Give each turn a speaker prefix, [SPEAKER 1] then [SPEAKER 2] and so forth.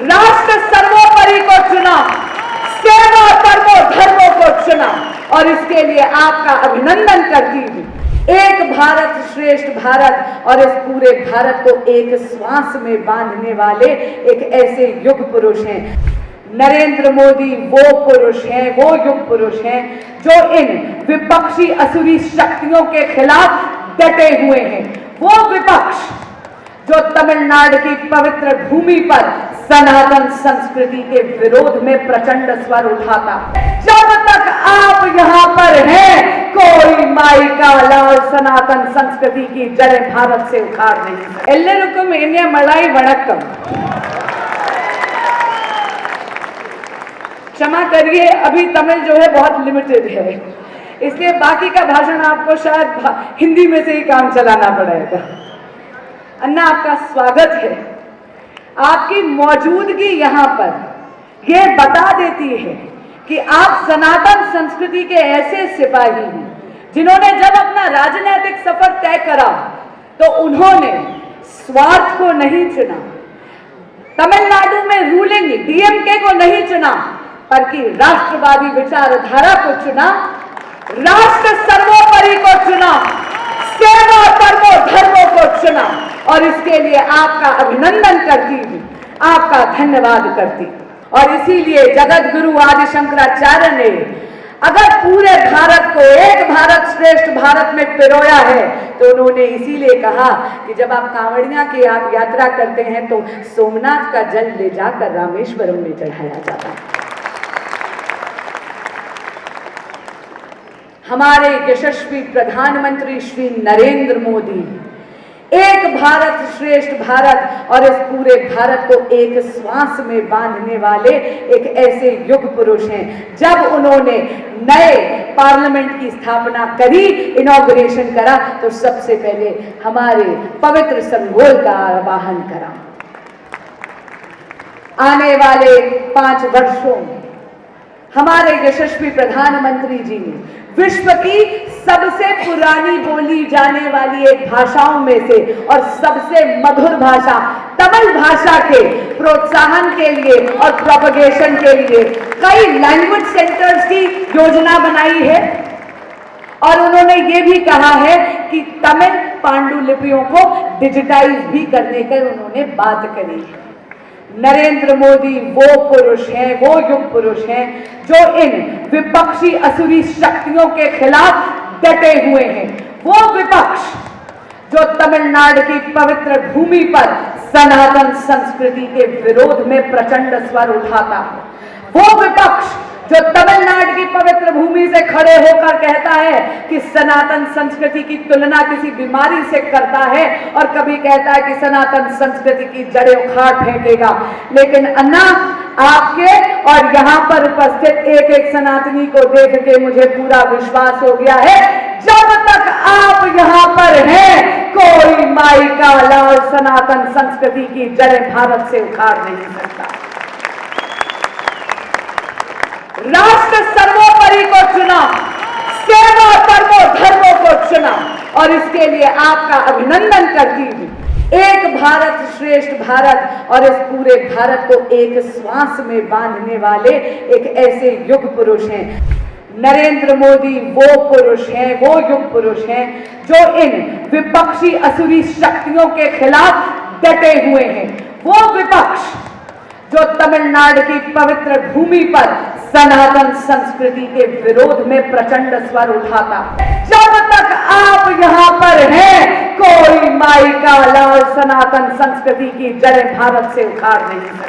[SPEAKER 1] राष्ट्र सर्वोपरि को चुना, सेवा परमो धर्मों को चुना और इसके लिए आपका अभिनंदन करती हूँ। एक भारत श्रेष्ठ भारत और इस पूरे भारत को एक श्वास में बांधने वाले एक ऐसे युग पुरुष हैं। नरेंद्र मोदी वो पुरुष हैं, वो युग पुरुष हैं जो इन विपक्षी असुरी शक्तियों के खिलाफ डटे हुए हैं। वो विपक्ष जो तमिलनाडु की पवित्र भूमि पर सनातन संस्कृति के विरोध में प्रचंड स्वर उठाता। जब तक आप यहाँ पर हैं, कोई माई का लाल सनातन संस्कृति की जड़ें भारत से उखाड़ नहीं। एल्लेरुकुम इन्हें मलाई वणक्कम। क्षमा करिए, अभी तमिल जो है बहुत लिमिटेड है, इसलिए बाकी का भाषण आपको शायद हिंदी में से ही काम चलाना पड़ेगा। अन्ना, आपका स्वागत है। आपकी मौजूदगी यहाँ पर यह बता देती है कि आप सनातन संस्कृति के ऐसे सिपाही हैं जिन्होंने जब अपना राजनीतिक सफर तय करा तो उन्होंने स्वार्थ को नहीं चुना, तमिलनाडु में रूलिंग डीएमके को नहीं चुना, बल्कि राष्ट्रवादी विचारधारा को चुना, राष्ट्र सर्वोपरि को चुना, सेवा परमो धर्मों को चुना और इसके लिए आपका अभिनंदन करती हूँ, आपका धन्यवाद करती हूँ। और इसीलिए जगत गुरु आदि शंकराचार्य ने अगर पूरे भारत को एक भारत श्रेष्ठ भारत में पिरोया है तो उन्होंने इसीलिए कहा कि जब आप कांवड़िया की आप यात्रा करते हैं तो सोमनाथ का जल ले जाकर रामेश्वरम में चढ़ाया जाता है। हमारे यशस्वी प्रधानमंत्री श्री नरेंद्र मोदी एक भारत श्रेष्ठ भारत और इस पूरे भारत को एक श्वास में बांधने वाले एक ऐसे युग पुरुष हैं। जब उन्होंने नए पार्लियामेंट की स्थापना करी, इनॉग्रेशन करा, तो सबसे पहले हमारे पवित्र संगोल का आवाहन करा। आने वाले 5 वर्षों में हमारे यशस्वी प्रधानमंत्री जी ने विश्व की सबसे पुरानी बोली जाने वाली एक भाषाओं में से और सबसे मधुर भाषा तमिल भाषा के प्रोत्साहन के लिए और प्रोपगेशन के लिए कई लैंग्वेज सेंटर्स की योजना बनाई है। और उन्होंने ये भी कहा है कि तमिल पांडुलिपियों को डिजिटाइज भी करने की उन्होंने बात करी है। नरेंद्र मोदी वो पुरुष हैं, वो युग पुरुष हैं जो इन विपक्षी असुरी शक्तियों के खिलाफ डटे हुए हैं। वो विपक्ष जो तमिलनाडु की पवित्र भूमि पर सनातन संस्कृति के विरोध में प्रचंड स्वर उठाता है। वो विपक्ष जो तमिलनाडु की पवित्र भूमि से खड़े होकर कहता है कि सनातन संस्कृति की तुलना किसी बीमारी से करता है और कभी कहता है कि सनातन संस्कृति की जड़ें उखाड़ फेंकेगा। लेकिन अन्ना, आपके और यहाँ पर उपस्थित एक एक सनातनी को देख के मुझे पूरा विश्वास हो गया है, जब तक आप यहाँ पर हैं, कोई माई का लाल सनातन संस्कृति की जड़ें भारत से उखाड़ नहीं सकता। राष्ट्र सर्वोपरि को चुना, सेवा परमो धर्मों को चुना और इसके लिए आपका अभिनंदन करती हूँ। एक भारत श्रेष्ठ भारत और इस पूरे भारत को एक श्वास में बांधने वाले एक ऐसे युग पुरुष हैं। नरेंद्र मोदी वो पुरुष हैं, वो युग पुरुष हैं जो इन विपक्षी असुरी शक्तियों के खिलाफ डटे हुए हैं। वो विपक्ष जो तमिलनाडु की पवित्र भूमि पर सनातन संस्कृति के विरोध में प्रचंड स्वर उठाता। जब तक आप यहाँ पर हैं, कोई माई का लाल सनातन संस्कृति की जड़ें भारत से उखाड़ नहीं सकता।